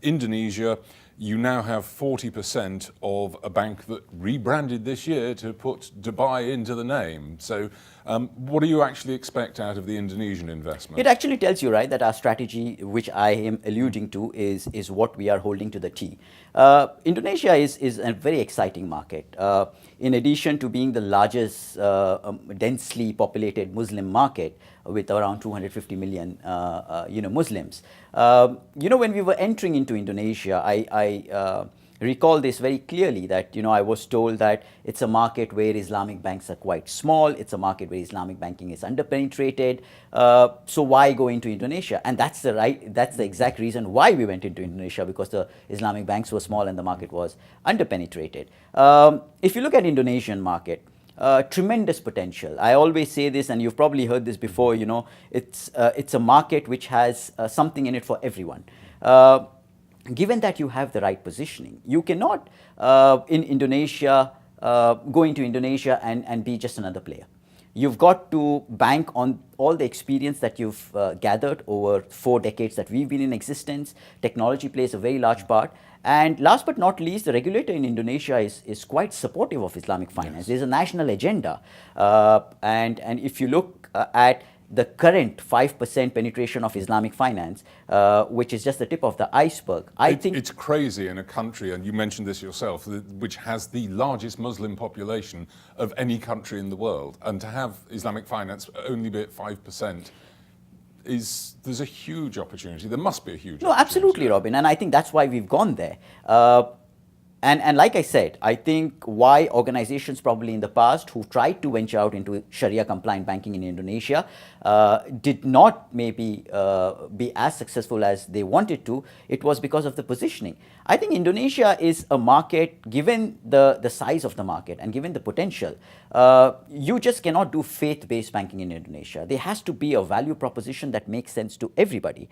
Indonesia, you now have 40% of a bank that rebranded this year to put Dubai into the name. So what do you actually expect out of the Indonesian investment? It actually tells you, right, that our strategy, which I am alluding to, is what we are holding to the T. Indonesia is a very exciting market. In addition to being the largest densely populated Muslim market with around 250 million Muslims. When we were entering into Indonesia, I recall this very clearly, that I was told that it's a market where Islamic banks are quite small, it's a market where Islamic banking is underpenetrated, so why go into Indonesia? And that's the exact reason why we went into Indonesia, because the Islamic banks were small and the market was underpenetrated. If you look at Indonesian market, tremendous potential. I always say this, and you've probably heard this before, it's a market which has something in it for everyone. Given that you have the right positioning, you cannot in Indonesia go into Indonesia and be just another player. You've got to bank on all the experience that you've gathered over 4 decades that we've been in existence. Technology plays a very large part. And last but not least, the regulator in Indonesia is quite supportive of Islamic finance. Yes. There's a national agenda. And if you look at the current 5% penetration of Islamic finance, which is just the tip of the iceberg. I think it's crazy in a country, and you mentioned this yourself, which has the largest Muslim population of any country in the world, and to have Islamic finance only be at 5%. There's a huge opportunity. There must be a huge opportunity. No, absolutely, Robin, and I think that's why we've gone there. And like I said, I think why organizations probably in the past who tried to venture out into Sharia compliant banking in Indonesia did not maybe be as successful as they wanted to, it was because of the positioning. I think Indonesia is a market, given the size of the market and given the potential, you just cannot do faith-based banking in Indonesia. There has to be a value proposition that makes sense to everybody.